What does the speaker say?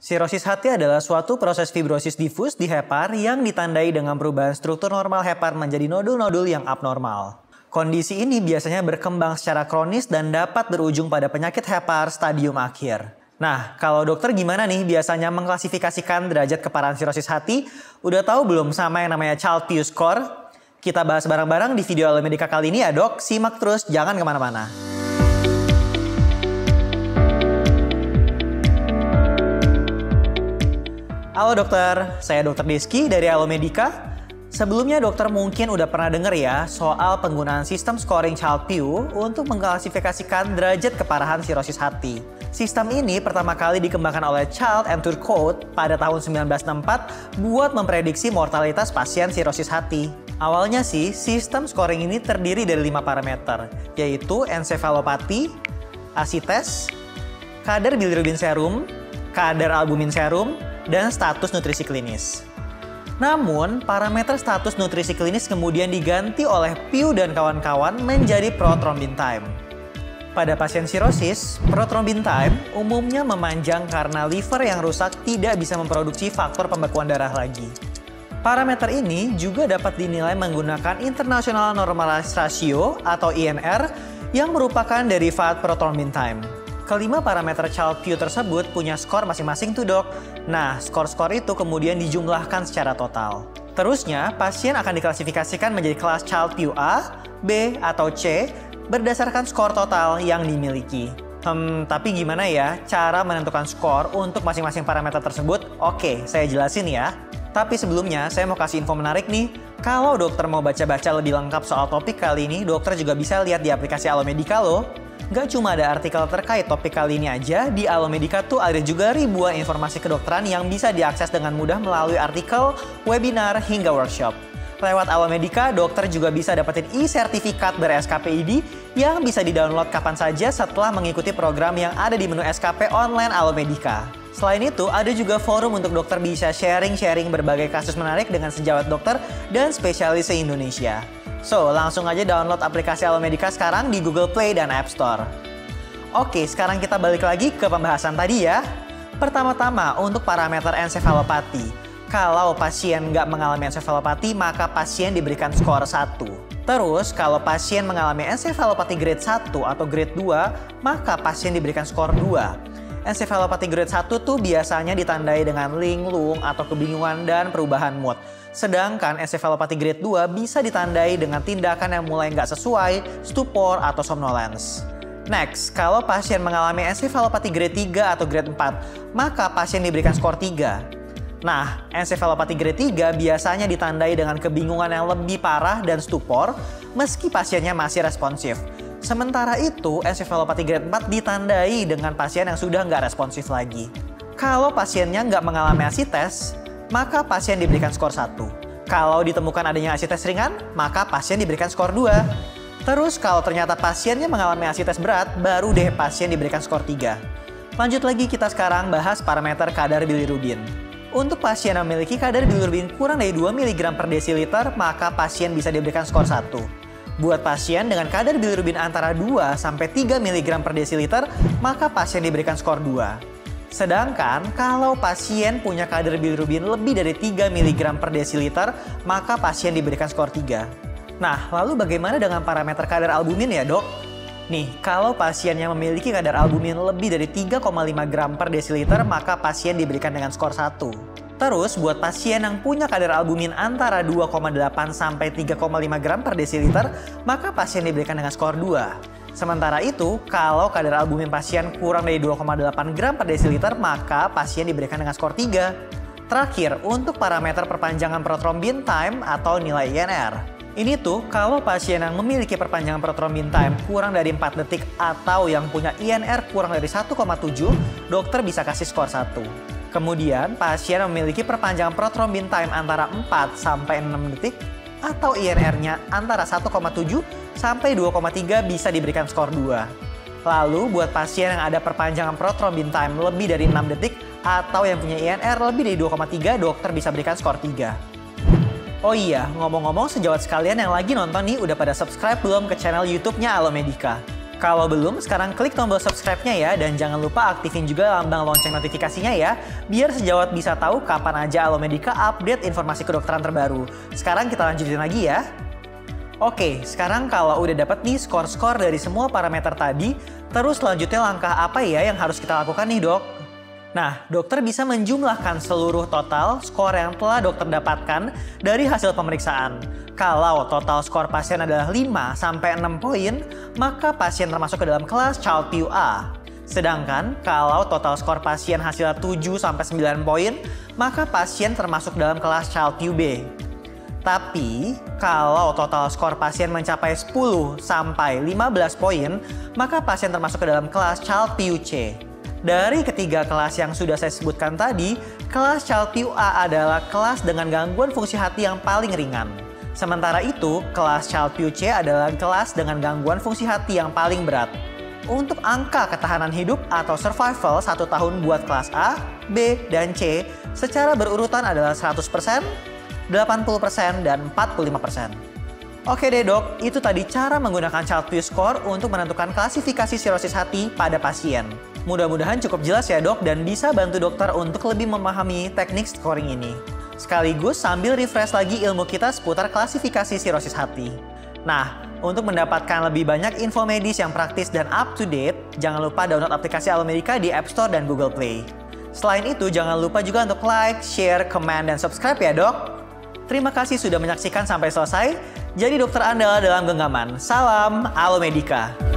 Sirosis hati adalah suatu proses fibrosis difus di hepar yang ditandai dengan perubahan struktur normal hepar menjadi nodul-nodul yang abnormal. Kondisi ini biasanya berkembang secara kronis dan dapat berujung pada penyakit hepar stadium akhir. Nah, kalau dokter gimana nih biasanya mengklasifikasikan derajat keparahan sirosis hati? Udah tahu belum sama yang namanya Child-Pugh score? Kita bahas bareng-bareng di video Alomedica kali ini ya dok. Simak terus, jangan kemana-mana. Halo dokter, saya Dr. Deski dari Alomedica. Sebelumnya dokter mungkin udah pernah dengar ya soal penggunaan sistem scoring Child-Pugh untuk mengklasifikasikan derajat keparahan sirosis hati. Sistem ini pertama kali dikembangkan oleh Child and Turcotte pada tahun 1964 buat memprediksi mortalitas pasien sirosis hati. Awalnya sih, sistem scoring ini terdiri dari 5 parameter, yaitu ensefalopati, asites, kadar bilirubin serum, kadar albumin serum, dan status nutrisi klinis. Namun, parameter status nutrisi klinis kemudian diganti oleh Pugh dan kawan-kawan menjadi prothrombin time. Pada pasien sirosis, prothrombin time umumnya memanjang karena liver yang rusak tidak bisa memproduksi faktor pembekuan darah lagi. Parameter ini juga dapat dinilai menggunakan International Normalized Ratio atau INR yang merupakan derivat prothrombin time. Kelima parameter Child-Pugh tersebut punya skor masing-masing tuh dok. Nah, skor-skor itu kemudian dijumlahkan secara total. Terusnya, pasien akan diklasifikasikan menjadi kelas Child-Pugh A, B, atau C berdasarkan skor total yang dimiliki. Tapi gimana ya cara menentukan skor untuk masing-masing parameter tersebut? Oke, saya jelasin ya. Tapi sebelumnya, saya mau kasih info menarik nih. Kalau dokter mau baca-baca lebih lengkap soal topik kali ini, dokter juga bisa lihat di aplikasi Alomedica loh. Gak cuma ada artikel terkait topik kali ini aja, di Alomedica tuh ada juga ribuan informasi kedokteran yang bisa diakses dengan mudah melalui artikel, webinar, hingga workshop. Lewat Alomedica, dokter juga bisa dapetin e-sertifikat ber-SKPID yang bisa di-download kapan saja setelah mengikuti program yang ada di menu SKP online Alomedica. Selain itu, ada juga forum untuk dokter bisa sharing-sharing berbagai kasus menarik dengan sejawat dokter dan spesialis se-Indonesia. So, langsung aja download aplikasi Alomedica sekarang di Google Play dan App Store. Oke, sekarang kita balik lagi ke pembahasan tadi ya. Pertama-tama, untuk parameter ensefalopati. Kalau pasien nggak mengalami ensefalopati, maka pasien diberikan skor 1. Terus, kalau pasien mengalami ensefalopati grade 1 atau grade 2, maka pasien diberikan skor 2. Ensefalopati grade 1 tuh biasanya ditandai dengan linglung atau kebingungan dan perubahan mood. Sedangkan ensefalopati grade 2 bisa ditandai dengan tindakan yang mulai nggak sesuai, stupor, atau somnolence. Next, kalau pasien mengalami ensefalopati grade 3 atau grade 4, maka pasien diberikan skor 3. Nah, ensefalopati grade 3 biasanya ditandai dengan kebingungan yang lebih parah dan stupor, meski pasiennya masih responsif. Sementara itu, ensefalopati grade 4 ditandai dengan pasien yang sudah nggak responsif lagi. Kalau pasiennya nggak mengalami asites, maka pasien diberikan skor 1. Kalau ditemukan adanya asites ringan, maka pasien diberikan skor 2. Terus kalau ternyata pasiennya mengalami asites berat, baru deh pasien diberikan skor 3. Lanjut lagi kita sekarang bahas parameter kadar bilirubin. Untuk pasien yang memiliki kadar bilirubin kurang dari 2 mg per desiliter, maka pasien bisa diberikan skor 1. Buat pasien dengan kadar bilirubin antara 2 sampai 3 mg per desiliter, maka pasien diberikan skor 2. Sedangkan kalau pasien punya kadar bilirubin lebih dari 3 mg per desiliter, maka pasien diberikan skor 3. Nah, lalu bagaimana dengan parameter kadar albumin ya dok? Nih, kalau pasien yang memiliki kadar albumin lebih dari 3,5 gram per desiliter, maka pasien diberikan dengan skor 1. Terus, buat pasien yang punya kadar albumin antara 2,8 sampai 3,5 gram per desiliter, maka pasien diberikan dengan skor 2. Sementara itu, kalau kadar albumin pasien kurang dari 2,8 gram per desiliter, maka pasien diberikan dengan skor 3. Terakhir, untuk parameter perpanjangan prothrombin time atau nilai INR. Ini tuh kalau pasien yang memiliki perpanjangan prothrombin time kurang dari 4 detik atau yang punya INR kurang dari 1,7, dokter bisa kasih skor 1. Kemudian, pasien yang memiliki perpanjangan prothrombin time antara 4 sampai 6 detik atau INR-nya antara 1,7 sampai 2,3 bisa diberikan skor 2. Lalu, buat pasien yang ada perpanjangan prothrombin time lebih dari 6 detik atau yang punya INR lebih dari 2,3, dokter bisa berikan skor 3. Oh iya, ngomong-ngomong sejawat sekalian yang lagi nonton nih udah pada subscribe belum ke channel YouTube-nya Alomedica? Kalau belum, sekarang klik tombol subscribe-nya ya, dan jangan lupa aktifin juga lambang lonceng notifikasinya ya, biar sejawat bisa tahu kapan aja Alomedica update informasi kedokteran terbaru. Sekarang kita lanjutin lagi ya. Oke, sekarang kalau udah dapat nih skor-skor dari semua parameter tadi, terus selanjutnya langkah apa ya yang harus kita lakukan nih dok? Nah, dokter bisa menjumlahkan seluruh total skor yang telah dokter dapatkan dari hasil pemeriksaan. Kalau total skor pasien adalah 5-6 poin, maka pasien termasuk ke dalam kelas Child-Pugh A. Sedangkan kalau total skor pasien hasilnya 7-9 poin, maka pasien termasuk dalam kelas Child-Pugh B. Tapi, kalau total skor pasien mencapai 10-15 poin, maka pasien termasuk ke dalam kelas Child-Pugh C. Dari ketiga kelas yang sudah saya sebutkan tadi, kelas Child-Pugh A adalah kelas dengan gangguan fungsi hati yang paling ringan. Sementara itu, kelas Child-Pugh C adalah kelas dengan gangguan fungsi hati yang paling berat. Untuk angka ketahanan hidup atau survival 1 tahun buat kelas A, B, dan C secara berurutan adalah 100%, 80%, dan 45%. Oke deh dok, itu tadi cara menggunakan Child-Pugh Score untuk menentukan klasifikasi sirosis hati pada pasien. Mudah-mudahan cukup jelas ya dok, dan bisa bantu dokter untuk lebih memahami teknik scoring ini. Sekaligus sambil refresh lagi ilmu kita seputar klasifikasi sirosis hati. Nah, untuk mendapatkan lebih banyak info medis yang praktis dan up to date, jangan lupa download aplikasi Alomedica di App Store dan Google Play. Selain itu, jangan lupa juga untuk like, share, comment, dan subscribe ya dok. Terima kasih sudah menyaksikan sampai selesai. Jadi dokter andalan dalam genggaman. Salam Alomedica.